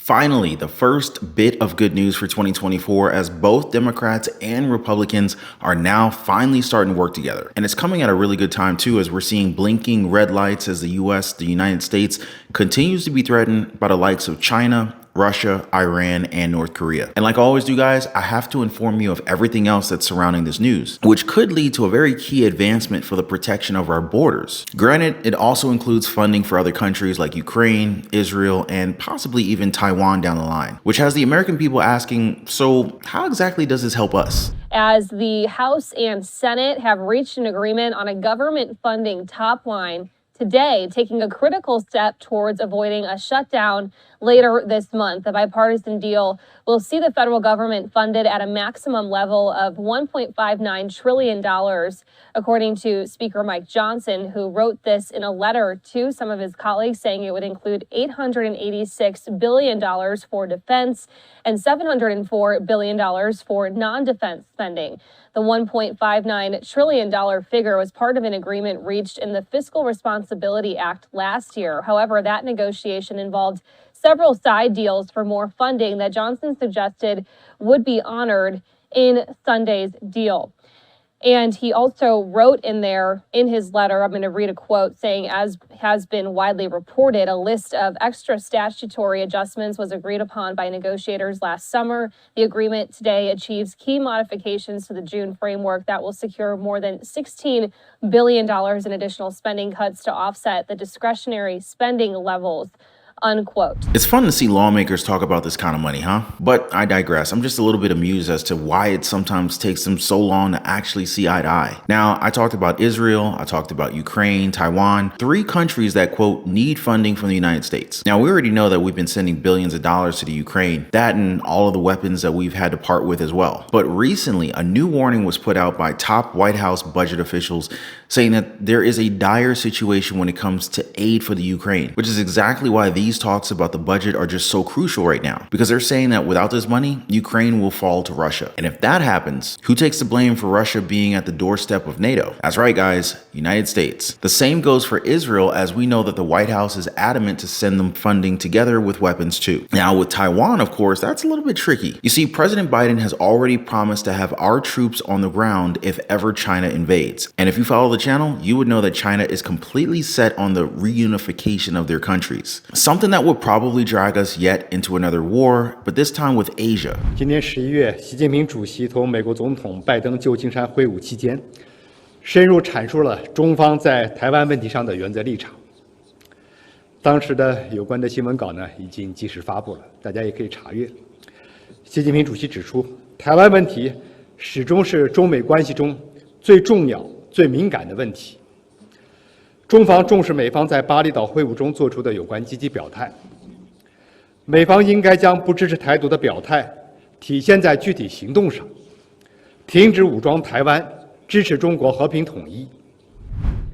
Finally, the first bit of good news for 2024 as both Democrats and Republicans are now finally starting to work together. And it's coming at a really good time too, as we're seeing blinking red lights as the United States, continues to be threatened by the likes of China, Russia, Iran, and North Korea. And like I always do, guys, I have to inform you of everything else that's surrounding this news, which could lead to a very key advancement for the protection of our borders. Granted, it also includes funding for other countries like Ukraine, Israel, and possibly even Taiwan down the line, which has the American people asking, so how exactly does this help us? As the House and Senate have reached an agreement on a government funding top line today, taking a critical step towards avoiding a shutdown later this month. The bipartisan deal will see the federal government funded at a maximum level of $1.59 trillion, according to Speaker Mike Johnson, who wrote this in a letter to some of his colleagues, saying it would include $886 billion for defense and $704 billion for non-defense spending. The $1.59 trillion figure was part of an agreement reached in the Fiscal Responsibility Act last year. However, that negotiation involved several side deals for more funding that Johnson suggested would be honored in Sunday's deal. And he also wrote in there, in his letter, I'm going to read a quote saying, as has been widely reported, a list of extra statutory adjustments was agreed upon by negotiators last summer. The agreement today achieves key modifications to the June framework that will secure more than $16 billion in additional spending cuts to offset the discretionary spending levels. Unquote. It's fun to see lawmakers talk about this kind of money, huh? But I digress. I'm just a little bit amused as to why it sometimes takes them so long to actually see eye to eye. Now, I talked about Israel, I talked about Ukraine, Taiwan, three countries that, quote, need funding from the United States. Now, we already know that we've been sending billions of dollars to the Ukraine, that and all of the weapons that we've had to part with as well. But recently, a new warning was put out by top White House budget officials saying that there is a dire situation when it comes to aid for the Ukraine, which is exactly why these talks about the budget are just so crucial right now, because they're saying that without this money, Ukraine will fall to Russia. And if that happens, who takes the blame for Russia being at the doorstep of NATO? That's right, guys, United States. The same goes for Israel, as we know that the White House is adamant to send them funding together with weapons too. Now with Taiwan, of course, that's a little bit tricky. You see, President Biden has already promised to have our troops on the ground if ever China invades. And if you follow the channel, you would know that China is completely set on the reunification of their countries. Something that would probably drag us yet into another war, but this time with Asia. 今年11月，习近平主席同美国总统拜登旧金山会晤期间，深入阐述了中方在台湾问题上的原则立场。当时的有关的新闻稿呢，已经及时发布了，大家也可以查阅。习近平主席指出，台湾问题始终是中美关系中最重要、最敏感的问题。 中方重视美方在巴厘岛会晤中作出的有关积极表态，美方应该将不支持台独的表态体现在具体行动上，停止武装台湾，支持中国和平统一。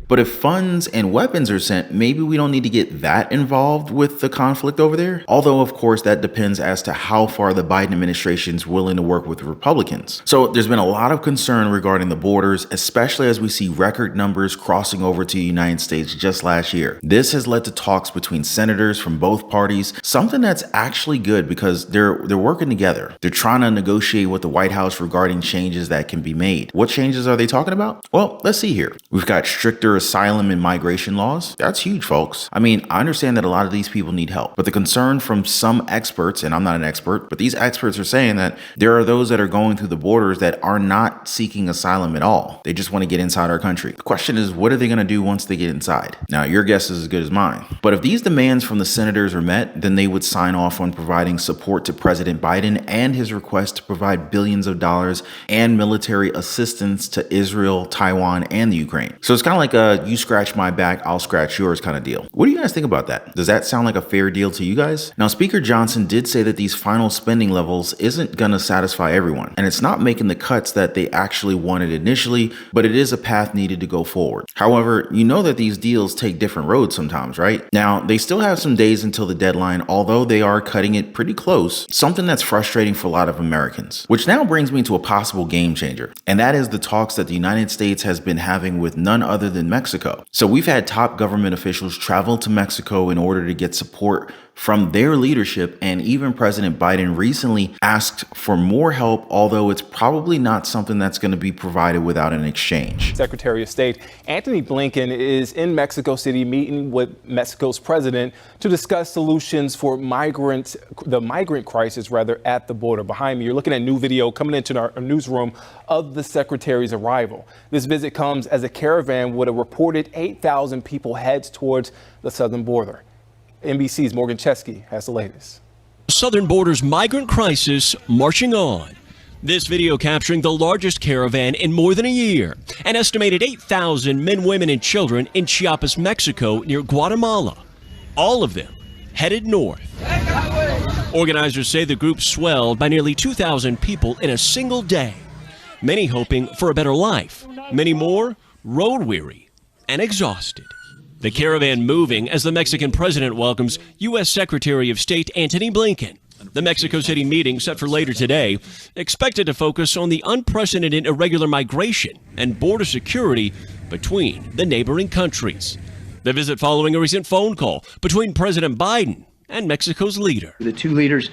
But if funds and weapons are sent, maybe we don't need to get that involved with the conflict over there. Although, of course, that depends as to how far the Biden administration is willing to work with Republicans. So there's been a lot of concern regarding the borders, especially as we see record numbers crossing over to the United States just last year. This has led to talks between senators from both parties, something that's actually good because they're working together. They're trying to negotiate with the White House regarding changes that can be made. What changes are they talking about? Well, let's see here. We've got stricter asylum and migration laws. That's huge, folks. I mean, I understand that a lot of these people need help, but the concern from some experts, and I'm not an expert, but these experts are saying that there are those that are going through the borders that are not seeking asylum at all. They just want to get inside our country. The question is, what are they going to do once they get inside? Now, your guess is as good as mine. But if these demands from the senators are met, then they would sign off on providing support to President Biden and his request to provide billions of dollars and military assistance to Israel, Taiwan, and the Ukraine. So it's kind of like a you scratch my back, I'll scratch yours kind of deal. What do you guys think about that? Does that sound like a fair deal to you guys? Now, Speaker Johnson did say that these final spending levels isn't going to satisfy everyone, and it's not making the cuts that they actually wanted initially, but it is a path needed to go forward. However, you know that these deals take different roads sometimes, right? Now, they still have some days until the deadline, although they are cutting it pretty close, something that's frustrating for a lot of Americans. Which now brings me to a possible game changer, and that is the talks that the United States has been having with none other than Mexico. So we've had top government officials travel to Mexico in order to get support from their leadership, and even President Biden recently asked for more help, although it's probably not something that's going to be provided without an exchange. Secretary of State Antony Blinken is in Mexico City meeting with Mexico's president to discuss solutions for the migrant crisis at the border. Behind me, you're looking at new video coming into our newsroom of the secretary's arrival. This visit comes as a caravan with a reported 8,000 people heads towards the southern border. NBC's Morgan Chesky has the latest. Southern border's migrant crisis marching on. This video capturing the largest caravan in more than a year. An estimated 8,000 men, women, and children in Chiapas, Mexico, near Guatemala. All of them headed north. Organizers say the group swelled by nearly 2,000 people in a single day. Many hoping for a better life. Many more road weary and exhausted. The caravan moving as the Mexican president welcomes U.S. Secretary of State Antony Blinken. The Mexico City meeting set for later today, expected to focus on the unprecedented irregular migration and border security between the neighboring countries. The visit following a recent phone call between President Biden and Mexico's leader. The two leaders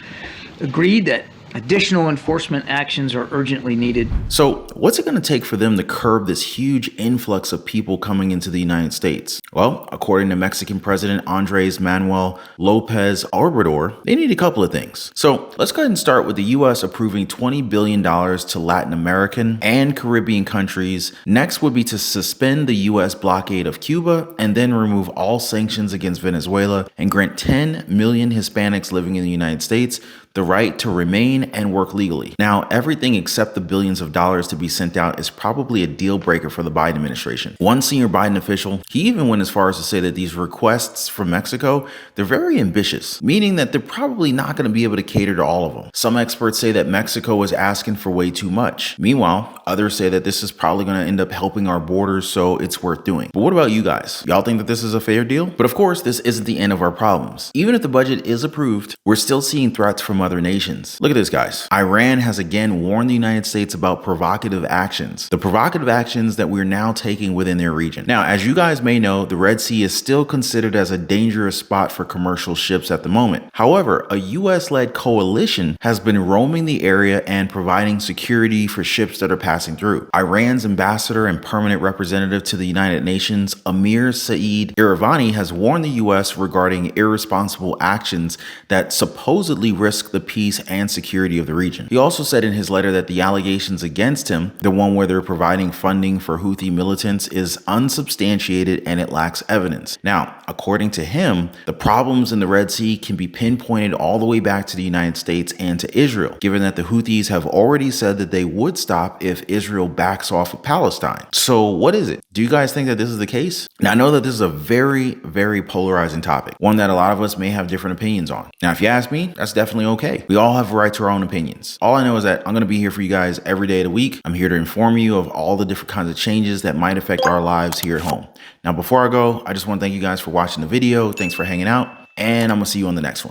agreed that additional enforcement actions are urgently needed. So what's it going to take for them to curb this huge influx of people coming into the United States? Well, according to Mexican President Andres Manuel Lopez Obrador, they need a couple of things. So let's go ahead and start with the U.S. approving $20 billion to Latin American and Caribbean countries. Next would be to suspend the U.S. blockade of Cuba and then remove all sanctions against Venezuela and grant 10 million Hispanics living in the United States the right to remain and work legally. Now, everything except the billions of dollars to be sent out is probably a deal breaker for the Biden administration. One senior Biden official, he even went as far as to say that these requests from Mexico, they're very ambitious, meaning that they're probably not going to be able to cater to all of them. Some experts say that Mexico is asking for way too much. Meanwhile, others say that this is probably going to end up helping our borders, so it's worth doing. But what about you guys? Y'all think that this is a fair deal? But of course, this isn't the end of our problems. Even if the budget is approved, we're still seeing threats from other nations. Look at this, guys. Iran has again warned the United States about provocative actions. The provocative actions that we're now taking within their region. Now, as you guys may know, the Red Sea is still considered as a dangerous spot for commercial ships at the moment. However, a US-led coalition has been roaming the area and providing security for ships that are passing through. Iran's ambassador and permanent representative to the United Nations, Amir Saeed Iravani, has warned the US regarding irresponsible actions that supposedly risk the peace and security of the region. He also said in his letter that the allegations against him, the one where they're providing funding for Houthi militants, is unsubstantiated and it lacks evidence. Now, according to him, the problems in the Red Sea can be pinpointed all the way back to the United States and to Israel, given that the Houthis have already said that they would stop if Israel backs off of Palestine. So what is it? Do you guys think that this is the case? Now, I know that this is a very, very polarizing topic, one that a lot of us may have different opinions on. Now, if you ask me, that's definitely okay. We all have a right to our own opinions. All I know is that I'm going to be here for you guys every day of the week. I'm here to inform you of all the different kinds of changes that might affect our lives here at home. Now, before I go, I just want to thank you guys for watching the video. Thanks for hanging out, and I'm going to see you on the next one.